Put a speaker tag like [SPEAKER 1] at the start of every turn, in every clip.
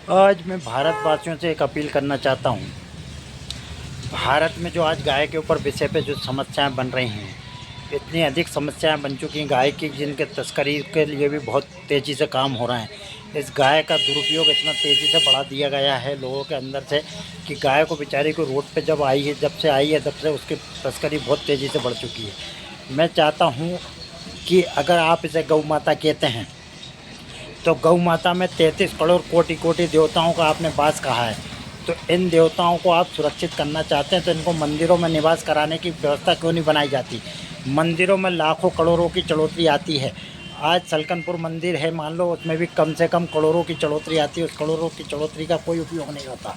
[SPEAKER 1] आज मैं भारतवासियों से एक अपील करना चाहता हूँ। भारत में जो आज गाय के ऊपर विषय पे जो समस्याएं बन रही हैं, इतनी अधिक समस्याएं बन चुकी हैं गाय की, जिनके तस्करी के लिए भी बहुत तेज़ी से काम हो रहा है। इस गाय का दुरुपयोग इतना तेज़ी से बढ़ा दिया गया है लोगों के अंदर से कि गाय को बेचारी को रोड पे जब से उसकी तस्करी बहुत तेज़ी से बढ़ चुकी है। मैं चाहता हूँ कि अगर आप इसे गौ माता कहते हैं तो गौ माता में 33 करोड़ कोटि कोटि देवताओं का आपने वास कहा है। तो इन देवताओं को आप सुरक्षित करना चाहते हैं तो इनको मंदिरों में निवास कराने की व्यवस्था क्यों नहीं बनाई जाती। मंदिरों में लाखों करोड़ों की चढ़ोतरी आती है। आज सलकनपुर मंदिर है, मान लो, उसमें भी कम से कम करोड़ों की चढ़ोतरी आती है। उस करोड़ों की चढ़ोतरी का कोई उपयोग नहीं होता।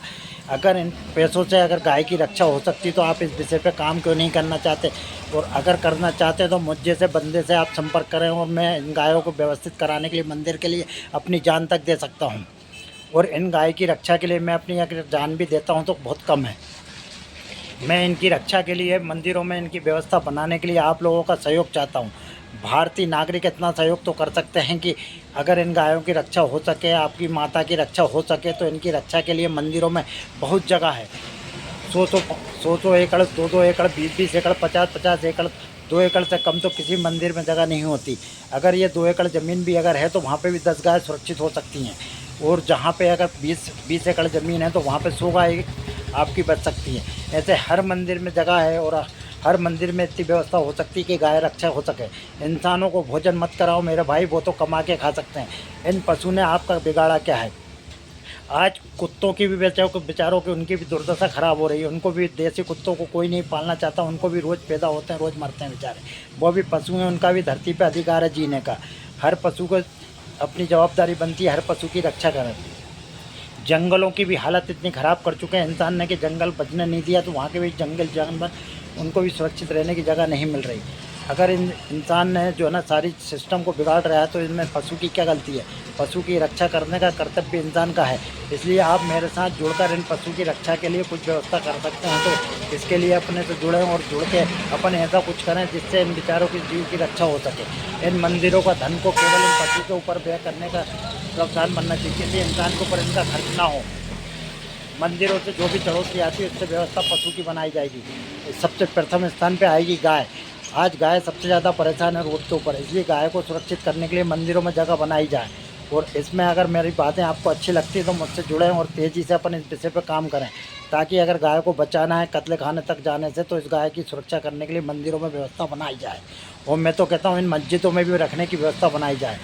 [SPEAKER 1] अगर इन पैसों से अगर गाय की रक्षा हो सकती तो आप इस विषय पे काम क्यों नहीं करना चाहते। और अगर करना चाहते तो मुझ जैसे बंदे से आप संपर्क करें और मैं इन गायों को व्यवस्थित कराने के लिए मंदिर के लिए अपनी जान तक दे सकता हूँ। और इन गाय की रक्षा के लिए मैं अपनी अगर जान भी देता हूँ तो बहुत कम है। मैं इनकी रक्षा के लिए मंदिरों में इनकी व्यवस्था बनाने के लिए आप लोगों का सहयोग चाहता हूँ। भारतीय नागरिक इतना सहयोग तो कर सकते हैं कि अगर इन गायों की रक्षा हो सके, आपकी माता की रक्षा हो सके, तो इनकी रक्षा के लिए मंदिरों में बहुत जगह है। सौ सौ सौ सौ एकड़, 2-2 एकड़, 20-20 एकड़, 50-50 एकड़, 2 एकड़ से कम तो किसी मंदिर में जगह नहीं होती। अगर ये 2 एकड़ ज़मीन भी अगर है तो वहाँ पे भी 10 गाय सुरक्षित हो सकती हैं। और जहाँ पे अगर 20 एकड़ ज़मीन है तो वहाँ पे 100 गाय आपकी बच सकती हैं। ऐसे हर मंदिर में जगह है और हर मंदिर में इतनी व्यवस्था हो सकती है कि गाय रक्षा हो सके। इंसानों को भोजन मत कराओ मेरे भाई, वो तो कमा के खा सकते हैं। इन पशु ने आपका बिगाड़ा क्या है। आज कुत्तों की भी बेचारों की उनकी भी दुर्दशा ख़राब हो रही है। उनको भी, देसी कुत्तों को कोई नहीं पालना चाहता, उनको भी रोज़ पैदा होते हैं, रोज़ मरते हैं बेचारे। वो भी पशु हैं, उनका भी धरती पे अधिकार है जीने का। हर पशु को अपनी जवाबदारी बनती है हर पशु की रक्षा करें। जंगलों की भी हालत इतनी ख़राब कर चुके हैं इंसान ने कि जंगल बचने नहीं दिया, तो वहाँ के भी जंगल जानवर, उनको भी सुरक्षित रहने की जगह नहीं मिल रही। अगर इंसान ने जो है ना सारी सिस्टम को बिगाड़ रहा है तो इसमें पशु की क्या गलती है। पशु की रक्षा करने का कर्तव्य इंसान का है। इसलिए आप मेरे साथ जुड़कर इन पशु की रक्षा के लिए कुछ व्यवस्था कर सकते हैं तो इसके लिए अपने से जुड़ें और जुड़ के अपन ऐसा कुछ करें जिससे इन बेचारों की जीव की रक्षा हो सके। इन मंदिरों का धन को केवल इन पशु के ऊपर व्यय करने का प्रावधान बनना चाहिए, किसी इंसान के ऊपर इनका खर्च ना हो। मंदिरों से जो भी चढ़ोतरी आती है उससे व्यवस्था पशु की बनाई जाएगी। सबसे प्रथम स्थान पे आएगी गाय। आज गाय सबसे ज़्यादा परेशान है रोड के ऊपर, इसलिए गाय को सुरक्षित करने के लिए मंदिरों में जगह बनाई जाए। और इसमें अगर मेरी बातें आपको अच्छी लगती है तो मुझसे जुड़ें और तेज़ी से अपन इस विषय पर काम करें, ताकि अगर गाय को बचाना है कत्ल खाने तक जाने से तो इस गाय की सुरक्षा करने के लिए मंदिरों में व्यवस्था बनाई जाए। और मैं तो कहता हूँ इन मस्जिदों में भी रखने की व्यवस्था बनाई जाए।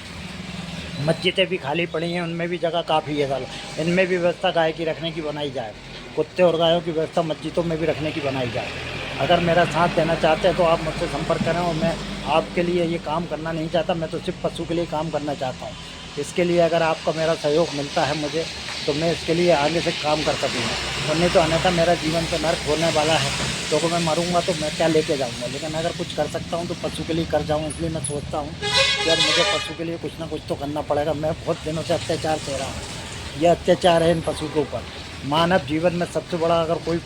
[SPEAKER 1] मस्जिदें भी खाली पड़ी हैं, उनमें भी जगह काफ़ी है साल, इनमें भी व्यवस्था गाय की रखने की बनाई जाए। कुत्ते और गायों की व्यवस्था मस्जिदों में भी रखने की बनाई जाए। अगर मेरा साथ देना चाहते हैं तो आप मुझसे संपर्क करें। और मैं आपके लिए ये काम करना नहीं चाहता, मैं तो सिर्फ पशु के लिए काम करना चाहता हूँ। इसके लिए अगर आपका मेरा सहयोग मिलता है मुझे, तो मैं इसके लिए आगे से काम कर सकूँगा। और नहीं तो अन्यथा मेरा जीवन तो नर्क होने वाला है, क्योंकि मैं मरूँगा तो मैं क्या लेके जाऊँगा। लेकिन अगर कुछ कर सकता हूँ तो पशु के लिए कर जाऊँ। इसलिए मैं सोचता हूँ कि यार मुझे पशु के लिए कुछ ना कुछ तो करना पड़ेगा। मैं बहुत दिनों से अत्याचार सह रहा हूँ। यह अत्याचार है इन पशु के ऊपर। मानव जीवन में सबसे बड़ा अगर कोई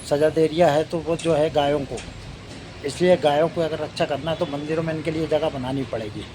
[SPEAKER 1] सजा दे रिया है तो वो जो है गायों को। इसलिए गायों को अगर रक्षा करना है तो मंदिरों में इनके लिए जगह बनानी पड़ेगी।